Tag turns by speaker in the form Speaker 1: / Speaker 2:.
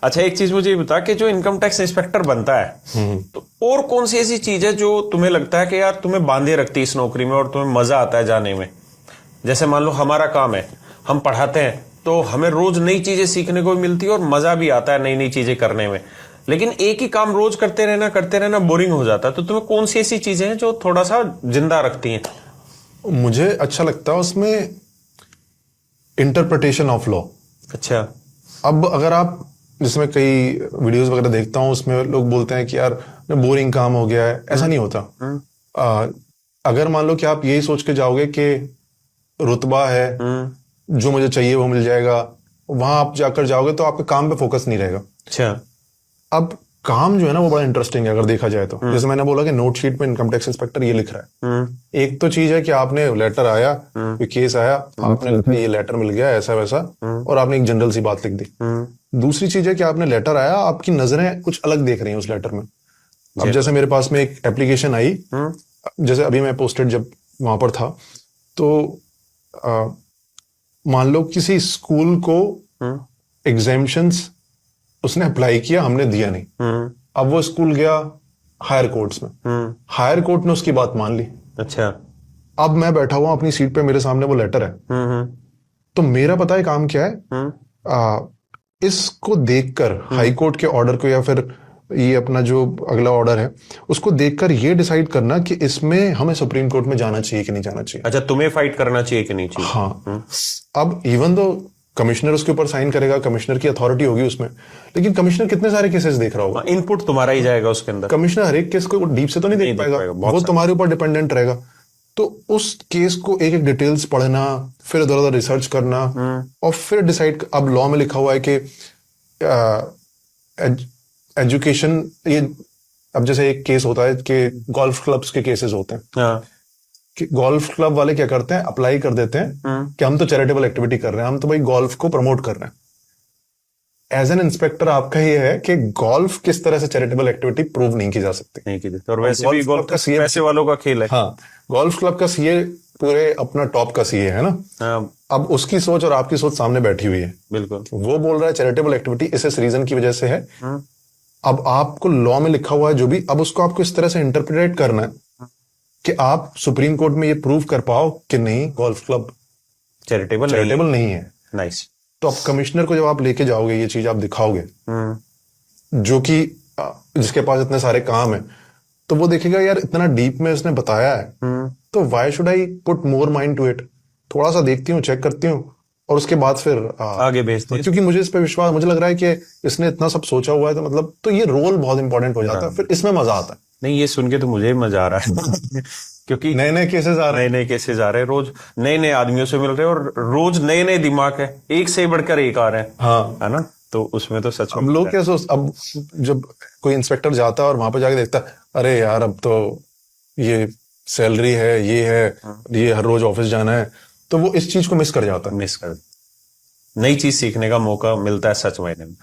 Speaker 1: अच्छा, एक चीज मुझे ये बता कि जो इनकम टैक्स इंस्पेक्टर बनता है तो और कौन सी ऐसी चीज है जो तुम्हें लगता है कि यार तुम्हें बांधे रखती है इस नौकरी में और तुम्हें मजा आता है जाने में? जैसे मान लो हमारा काम है, हम पढ़ाते हैं तो हमें रोज नई चीजें सीखने को भी मिलती है और मजा भी आता है नई नई चीजें करने में, लेकिन एक ही काम रोज करते रहना बोरिंग हो जाता है। तो तुम्हें कौन सी ऐसी चीजें हैं जो थोड़ा सा जिंदा रखती हैं?
Speaker 2: मुझे अच्छा लगता है उसमें इंटरप्रिटेशन ऑफ लॉ।
Speaker 1: अच्छा।
Speaker 2: अब अगर आप, जैसे मैं कई वीडियोस वगैरह देखता हूँ, उसमें लोग बोलते हैं कि यार बोरिंग काम हो गया है, ऐसा नहीं होता। अगर मान लो कि आप यही सोच के जाओगे कि रुतबा है, जो मुझे चाहिए वो मिल जाएगा, वहां आप जाकर जाओगे तो आपके काम पे फोकस नहीं रहेगा।
Speaker 1: अच्छा।
Speaker 2: अब काम जो है ना वो बड़ा इंटरेस्टिंग है अगर देखा जाए तो। जैसे मैंने बोला कि नोट शीट में इनकम टैक्स इंस्पेक्टर ये लिख रहा है। एक तो चीज है कि आपने लेटर आया, कोई केस आया, आपने लिखा ये लेटर मिल गया ऐसा वैसा, और आपने एक जनरल सी बात लिख दी। दूसरी चीज है कि आपने लेटर आया, आपकी नजरें कुछ अलग देख रही हैं उस लेटर में। अब जैसे मेरे पास में एक एप्लीकेशन आई, जैसे अभी मैं पोस्टेड जब वहां पर था, तो मान लो किसी स्कूल को एग्जेम्पशंस उसने अप्लाई किया, हमने दिया नहीं। अब वो स्कूल गया हायर कोर्ट्स में, हायर कोर्ट ने उसकी बात मान ली।
Speaker 1: अच्छा।
Speaker 2: अब मैं बैठा हुआ अपनी सीट पे, मेरे सामने वो लेटर है, तो मेरा पता है काम क्या है, इसको देखकर हाई कोर्ट के ऑर्डर को या फिर ये अपना जो अगला ऑर्डर है उसको देखकर ये डिसाइड करना कि इसमें हमें सुप्रीम कोर्ट में जाना चाहिए कि नहीं जाना चाहिए।
Speaker 1: अच्छा, तुम्हें फाइट करना चाहिए कि नहीं चाहिए?
Speaker 2: हाँ। अब इवन दो कमिश्नर उसके ऊपर साइन करेगा, कमिश्नर की अथॉरिटी होगी उसमें, लेकिन कमिश्नर कितने सारे केसेस देख रहा होगा।
Speaker 1: इनपुट तुम्हारा ही जाएगा उसके अंदर।
Speaker 2: कमिश्नर हर एक केस को डीप से तो नहीं देख पाएगा, वो तुम्हारे ऊपर डिपेंडेंट रहेगा। तो उस केस को एक एक डिटेल्स पढ़ना, फिर उधर उधर रिसर्च करना, और फिर डिसाइड। अब लॉ में लिखा हुआ है कि एजुकेशन, ये अब जैसे एक केस होता है कि गोल्फ क्लब्स के केसेस होते हैं।
Speaker 1: हाँ।
Speaker 2: कि गोल्फ क्लब वाले क्या करते हैं, अप्लाई कर देते हैं कि हम तो चैरिटेबल एक्टिविटी कर रहे हैं, हम तो भाई गोल्फ को प्रमोट कर रहे हैं। एज एन इंस्पेक्टर आपका ये है कि गोल्फ किस तरह से चैरिटेबल एक्टिविटी प्रूव नहीं की जा सकती,
Speaker 1: नहीं की जाती। और वैसे भी गोल्फ का सीए पैसे वालों का खेल है।
Speaker 2: हाँ, गोल्फ क्लब का सीए पूरे अपना टॉप का सीए है ना।
Speaker 1: हाँ।
Speaker 2: अब उसकी सोच और आपकी सोच सामने बैठी हुई है।
Speaker 1: बिल्कुल।
Speaker 2: वो बोल रहा है चैरिटेबल एक्टिविटी इस रीजन की वजह से है। अब आपको लॉ में लिखा हुआ है जो भी, अब उसको आपको इस तरह से इंटरप्रेट करना है कि आप सुप्रीम कोर्ट में ये प्रूव कर पाओ कि नहीं गोल्फ क्लब चैरिटेबल नहीं है।
Speaker 1: नाइस।
Speaker 2: तो अब कमिश्नर को जब आप लेके जाओगे, ये चीज आप दिखाओगे, जो कि जिसके पास इतने सारे काम है, तो वो देखेगा यार इतना डीप में उसने बताया है, तो why should I put more mind to it. थोड़ा सा देखती हूँ, चेक करती हूँ, और उसके बाद फिर
Speaker 1: आगे भेजते हैं।
Speaker 2: क्योंकि मुझे इस पे विश्वास, मुझे लग रहा है कि इसने इतना सब सोचा हुआ है, तो मतलब तो ये रोल बहुत इंपॉर्टेंट हो जाता है, फिर इसमें मजा आता है।
Speaker 1: नहीं, ये सुन के तो मुझे मजा आ रहा है क्योंकि
Speaker 2: नए नए केसेस आ रहे हैं,
Speaker 1: नए केसेस आ रहे हैं, रोज नए नए आदमियों से मिल रहे हैं, और रोज नए नए दिमाग है, एक से बढ़कर एक आ रहे हैं।
Speaker 2: हाँ,
Speaker 1: है ना। तो उसमें तो सच में
Speaker 2: अब लोग क्या सोच, अब जब कोई इंस्पेक्टर जाता है और वहां पे जाके देखता है, अरे यार अब तो ये सैलरी है, ये हर रोज ऑफिस जाना है, तो वो इस चीज को मिस कर जाता है।
Speaker 1: मिस कर, नई चीज सीखने का मौका मिलता है सच मायने में।